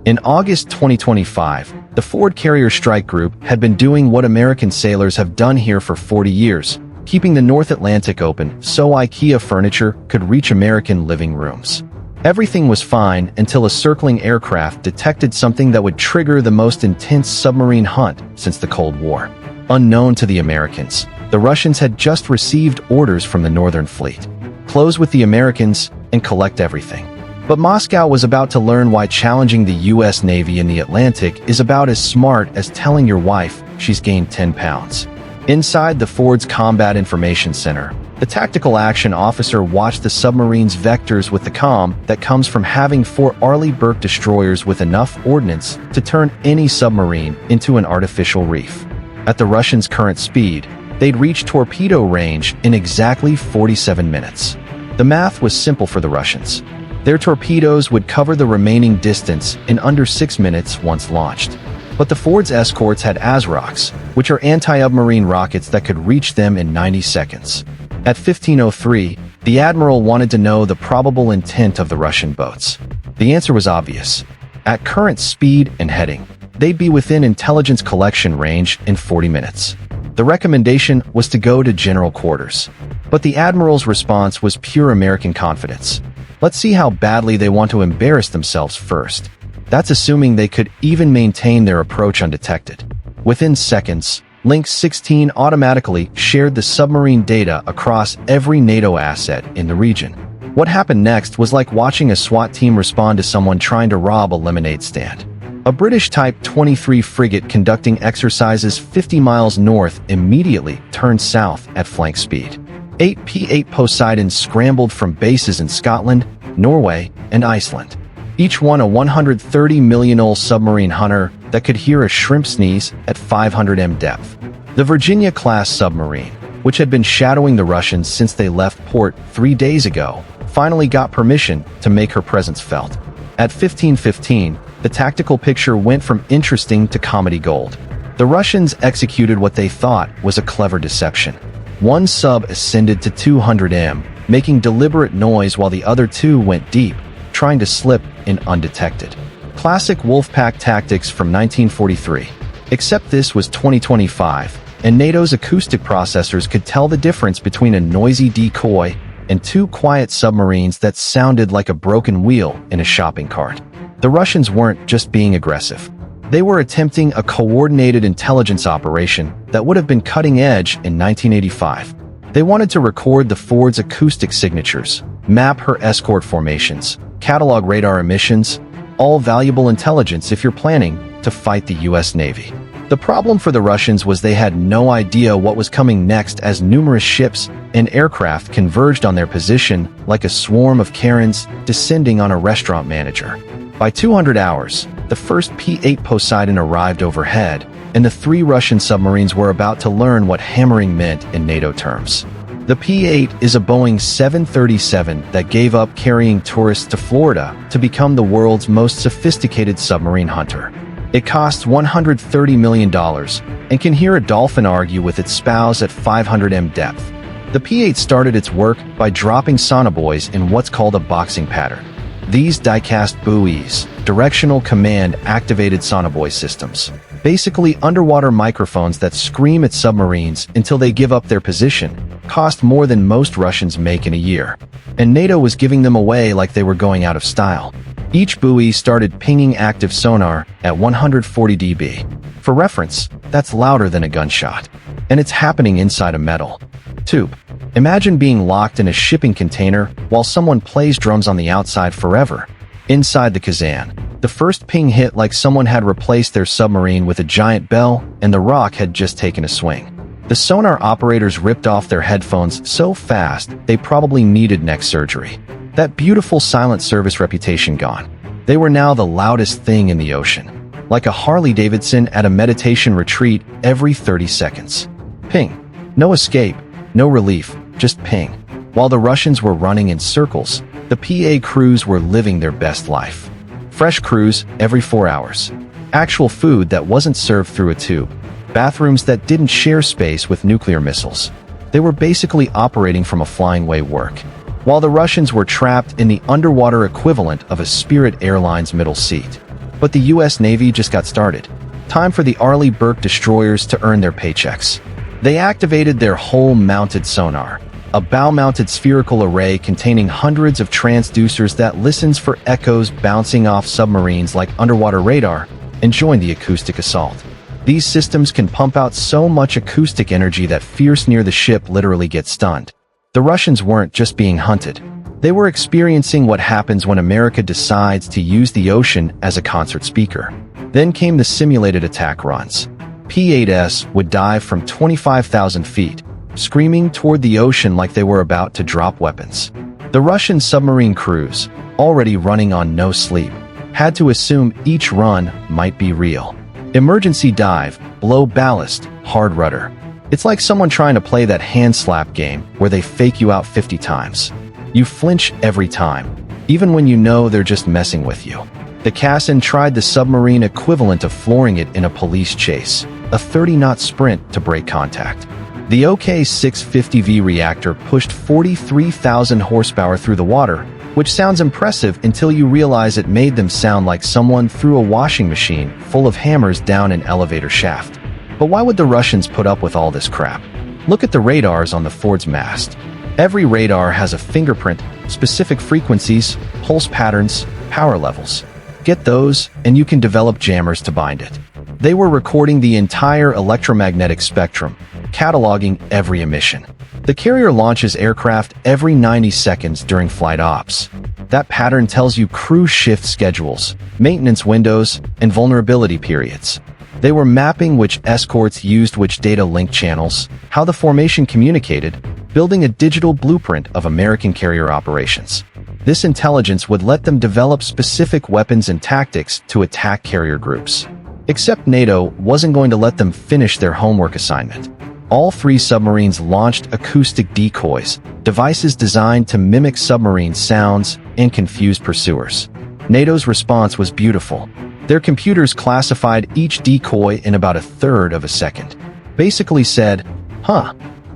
In August 2025, the Forward Carrier Strike Group had been doing what American sailors have done here for 40 years, keeping the North Atlantic open so IKEA furniture could reach American living rooms. Everything was fine until a circling aircraft detected something that would trigger the most intense submarine hunt since the Cold War. Unknown to the Americans, the Russians had just received orders from the Northern Fleet. Close with the Americans and collect everything. But Moscow was about to learn why challenging the U.S. Navy in the Atlantic is about as smart as telling your wife she's gained 10 pounds. Inside the Ford's Combat Information Center, the tactical action officer watched the submarine's vectors with the comm that comes from having 4 Arleigh Burke destroyers with enough ordnance to turn any submarine into an artificial reef. At the Russians' current speed, they'd reach torpedo range in exactly 47 minutes. The math was simple for the Russians. Their torpedoes would cover the remaining distance in under 6 minutes once launched. But the Ford's escorts had ASROCs, which are anti-submarine rockets that could reach them in 90 seconds. At 15:03, the admiral wanted to know the probable intent of the Russian boats. The answer was obvious. At current speed and heading, they'd be within intelligence collection range in 40 minutes. The recommendation was to go to general quarters. But the admiral's response was pure American confidence. Let's see how badly they want to embarrass themselves first. That's assuming they could even maintain their approach undetected. Within seconds, Link 16 automatically shared the submarine data across every NATO asset in the region. What happened next was like watching a SWAT team respond to someone trying to rob a lemonade stand. A British Type 23 frigate conducting exercises 50 miles north immediately turned south at flank speed. 8 P-8 Poseidons scrambled from bases in Scotland, Norway, and Iceland. Each one a 130 million-old submarine hunter that could hear a shrimp sneeze at 500 m depth. The Virginia-class submarine, which had been shadowing the Russians since they left port 3 days ago, finally got permission to make her presence felt. At 15:15, the tactical picture went from interesting to comedy gold. The Russians executed what they thought was a clever deception. One sub ascended to 200 m, making deliberate noise while the other 2 went deep, trying to slip in undetected. Classic Wolfpack tactics from 1943. Except this was 2025, and NATO's acoustic processors could tell the difference between a noisy decoy and 2 quiet submarines that sounded like a broken wheel in a shopping cart. The Russians weren't just being aggressive. They were attempting a coordinated intelligence operation that would have been cutting edge in 1985. They wanted to record the Ford's acoustic signatures, map her escort formations, catalog radar emissions, all valuable intelligence if you're planning to fight the U.S. Navy. The problem for the Russians was they had no idea what was coming next as numerous ships and aircraft converged on their position like a swarm of Karens descending on a restaurant manager. By 200 hours, the first P-8 Poseidon arrived overhead, and the 3 Russian submarines were about to learn what hammering meant in NATO terms. The P-8 is a Boeing 737 that gave up carrying tourists to Florida to become the world's most sophisticated submarine hunter. It costs $130 million and can hear a dolphin argue with its spouse at 500 m depth. The P-8 started its work by dropping sonobuoys in what's called a boxing pattern. These die-cast buoys, directional command-activated sonobuoy systems, basically underwater microphones that scream at submarines until they give up their position, cost more than most Russians make in a year. And NATO was giving them away like they were going out of style. Each buoy started pinging active sonar at 140 dB. For reference, that's louder than a gunshot. And it's happening inside a metal tube. Imagine being locked in a shipping container while someone plays drums on the outside forever. Inside the Kazan, the first ping hit like someone had replaced their submarine with a giant bell and the rock had just taken a swing. The sonar operators ripped off their headphones so fast they probably needed neck surgery. That beautiful silent service reputation gone. They were now the loudest thing in the ocean. Like a Harley-Davidson at a meditation retreat every 30 seconds. Ping. No escape, no relief, just ping. While the Russians were running in circles, the PA crews were living their best life. Fresh crews every 4 hours. Actual food that wasn't served through a tube. Bathrooms that didn't share space with nuclear missiles. They were basically operating from a flying way work. While the Russians were trapped in the underwater equivalent of a Spirit Airlines middle seat. But the US Navy just got started. Time for the Arleigh Burke destroyers to earn their paychecks. They activated their hull-mounted sonar, a bow-mounted spherical array containing hundreds of transducers that listens for echoes bouncing off submarines like underwater radar, and joined the acoustic assault. These systems can pump out so much acoustic energy that fierce near the ship literally gets stunned. The Russians weren't just being hunted. They were experiencing what happens when America decides to use the ocean as a concert speaker. Then came the simulated attack runs. P-8s would dive from 25,000 feet, screaming toward the ocean like they were about to drop weapons. The Russian submarine crews, already running on no sleep, had to assume each run might be real. Emergency dive, blow ballast, hard rudder. It's like someone trying to play that hand slap game where they fake you out 50 times. You flinch every time, even when you know they're just messing with you. The Cassin tried the submarine equivalent of flooring it in a police chase, a 30-knot sprint to break contact. The OK-650V reactor pushed 43,000 horsepower through the water, which sounds impressive until you realize it made them sound like someone threw a washing machine full of hammers down an elevator shaft. But why would the Russians put up with all this crap? Look at the radars on the Ford's mast. Every radar has a fingerprint, specific frequencies, pulse patterns, power levels. Get those, and you can develop jammers to bind it. They were recording the entire electromagnetic spectrum, cataloging every emission. The carrier launches aircraft every 90 seconds during flight ops. That pattern tells you crew shift schedules, maintenance windows, and vulnerability periods. They were mapping which escorts used which data link channels, how the formation communicated, building a digital blueprint of American carrier operations. This intelligence would let them develop specific weapons and tactics to attack carrier groups. Except NATO wasn't going to let them finish their homework assignment. All three submarines launched acoustic decoys, devices designed to mimic submarine sounds and confuse pursuers. NATO's response was beautiful. Their computers classified each decoy in about a third of a second. Basically said, "Huh,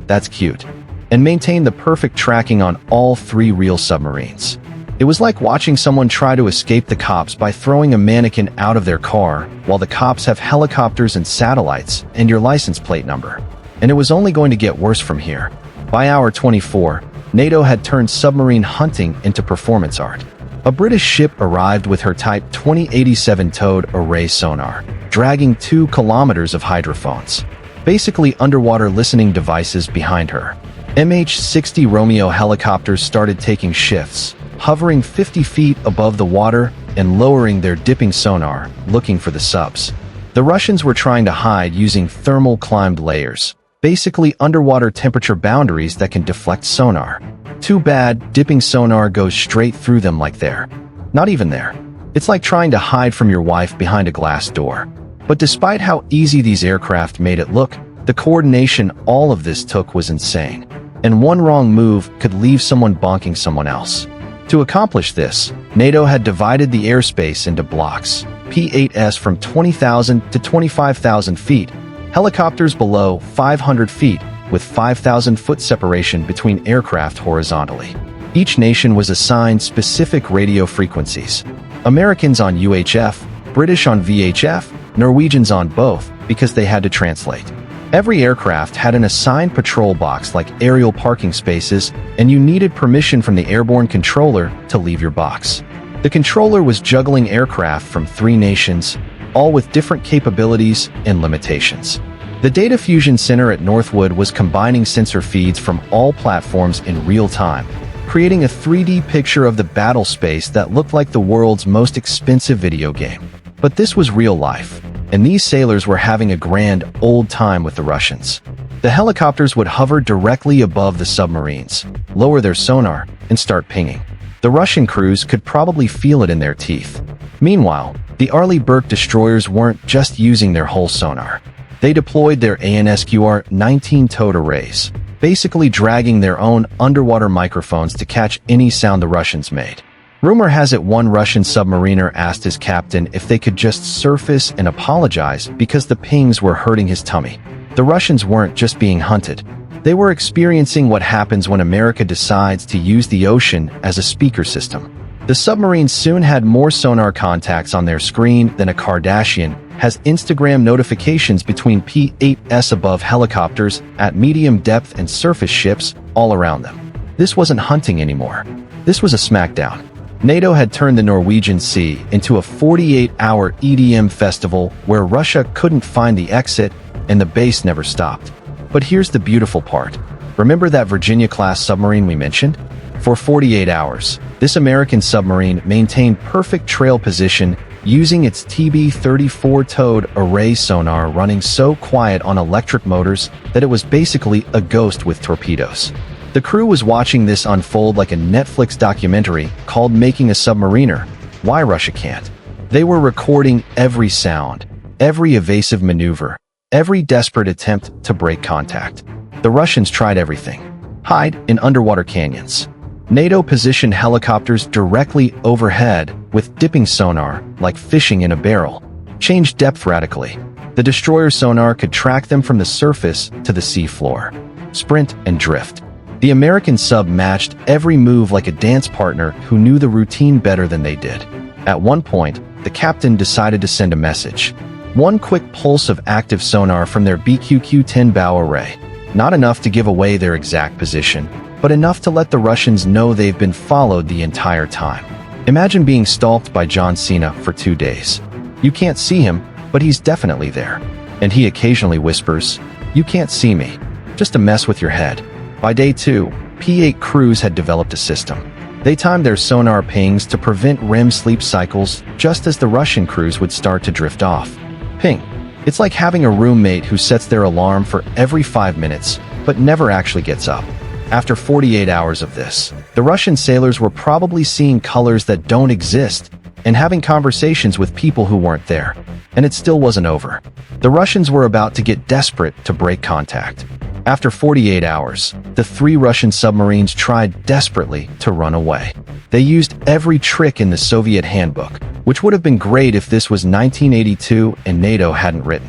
that's cute," and maintained the perfect tracking on all three real submarines. It was like watching someone try to escape the cops by throwing a mannequin out of their car while the cops have helicopters and satellites and your license plate number. And it was only going to get worse from here. By hour 24, NATO had turned submarine hunting into performance art. A British ship arrived with her Type 2087 towed array sonar, dragging 2 kilometers of hydrophones, basically underwater listening devices behind her. MH-60 Romeo helicopters started taking shifts, hovering 50 feet above the water and lowering their dipping sonar, looking for the subs. The Russians were trying to hide using thermal climbed layers, basically underwater temperature boundaries that can deflect sonar. Too bad, dipping sonar goes straight through them like they're not even there. It's like trying to hide from your wife behind a glass door. But despite how easy these aircraft made it look, the coordination all of this took was insane. And one wrong move could leave someone bonking someone else. To accomplish this, NATO had divided the airspace into blocks, P-8s from 20,000 to 25,000 feet, helicopters below 500 feet, with 5,000-foot separation between aircraft horizontally. Each nation was assigned specific radio frequencies. Americans on UHF, British on VHF, Norwegians on both, because they had to translate. Every aircraft had an assigned patrol box like aerial parking spaces, and you needed permission from the airborne controller to leave your box. The controller was juggling aircraft from 3 nations, all with different capabilities and limitations. The Data Fusion Center at Northwood was combining sensor feeds from all platforms in real time, creating a 3D picture of the battle space that looked like the world's most expensive video game. But this was real life, and these sailors were having a grand old time with the Russians. The helicopters would hover directly above the submarines, lower their sonar, and start pinging. The Russian crews could probably feel it in their teeth. Meanwhile, the Arleigh Burke destroyers weren't just using their whole sonar. They deployed their ANSQR-19 towed arrays, basically dragging their own underwater microphones to catch any sound the Russians made. Rumor has it one Russian submariner asked his captain if they could just surface and apologize because the pings were hurting his tummy. The Russians weren't just being hunted. They were experiencing what happens when America decides to use the ocean as a speaker system. The submarines soon had more sonar contacts on their screen than a Kardashian has Instagram notifications between P-8s above helicopters at medium depth and surface ships all around them. This wasn't hunting anymore. This was a smackdown. NATO had turned the Norwegian Sea into a 48-hour EDM festival where Russia couldn't find the exit and the base never stopped. But here's the beautiful part. Remember that Virginia-class submarine we mentioned? For 48 hours, this American submarine maintained perfect trail position using its TB-34 towed array sonar running so quiet on electric motors that it was basically a ghost with torpedoes. The crew was watching this unfold like a Netflix documentary called Making a Submariner, Why Russia Can't. They were recording every sound, every evasive maneuver, every desperate attempt to break contact. The Russians tried everything. Hide in underwater canyons. NATO positioned helicopters directly overhead with dipping sonar, like fishing in a barrel. Changed depth radically. The destroyer sonar could track them from the surface to the sea floor. Sprint and drift. The American sub matched every move like a dance partner who knew the routine better than they did. At one point, the captain decided to send a message. One quick pulse of active sonar from their BQQ-10 bow array. Not enough to give away their exact position, but enough to let the Russians know they've been followed the entire time. Imagine being stalked by John Cena for 2 days. You can't see him, but he's definitely there. And he occasionally whispers, "You can't see me," just to mess with your head. By day 2, P-8 crews had developed a system. They timed their sonar pings to prevent REM sleep cycles just as the Russian crews would start to drift off. Ping. It's like having a roommate who sets their alarm for every 5 minutes, but never actually gets up. After 48 hours of this, the Russian sailors were probably seeing colors that don't exist and having conversations with people who weren't there. And it still wasn't over. The Russians were about to get desperate to break contact. After 48 hours, the 3 Russian submarines tried desperately to run away. They used every trick in the Soviet handbook, which would have been great if this was 1982 and NATO hadn't written.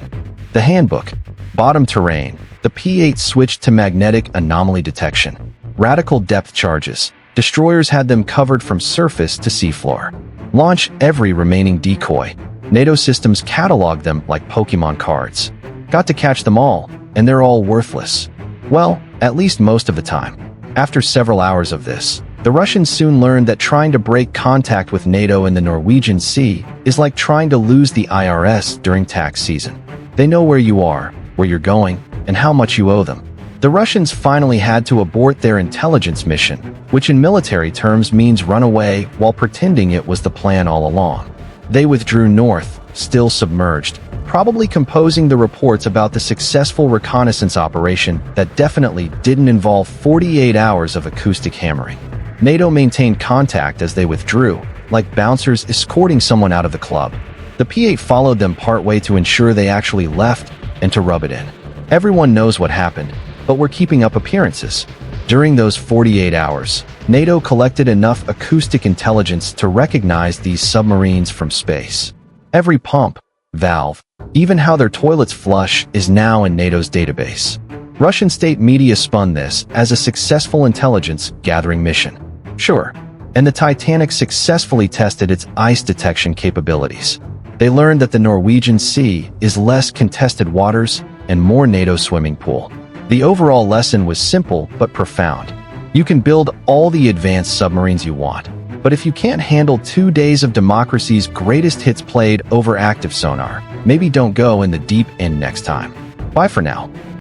The handbook. Bottom terrain. The P-8 switched to magnetic anomaly detection. Radical depth charges. Destroyers had them covered from surface to seafloor. Launch every remaining decoy. NATO systems cataloged them like Pokemon cards. Got to catch them all, and they're all worthless. Well, at least most of the time. After several hours of this, the Russians soon learned that trying to break contact with NATO in the Norwegian Sea is like trying to lose the IRS during tax season. They know where you are, where you're going, and how much you owe them. The Russians finally had to abort their intelligence mission, which in military terms means run away while pretending it was the plan all along. They withdrew north, still submerged, probably composing the reports about the successful reconnaissance operation that definitely didn't involve 48 hours of acoustic hammering. NATO maintained contact as they withdrew, like bouncers escorting someone out of the club. The P-8 followed them partway to ensure they actually left and to rub it in. Everyone knows what happened, but we're keeping up appearances. During those 48 hours, NATO collected enough acoustic intelligence to recognize these submarines from space. Every pump, valve, even how their toilets flush is now in NATO's database. Russian state media spun this as a successful intelligence-gathering mission. Sure, and the Titanic successfully tested its ice detection capabilities. They learned that the Norwegian Sea is less contested waters and more NATO swimming pool. The overall lesson was simple but profound. You can build all the advanced submarines you want, but if you can't handle 2 days of democracy's greatest hits played over active sonar, maybe don't go in the deep end next time. Bye for now.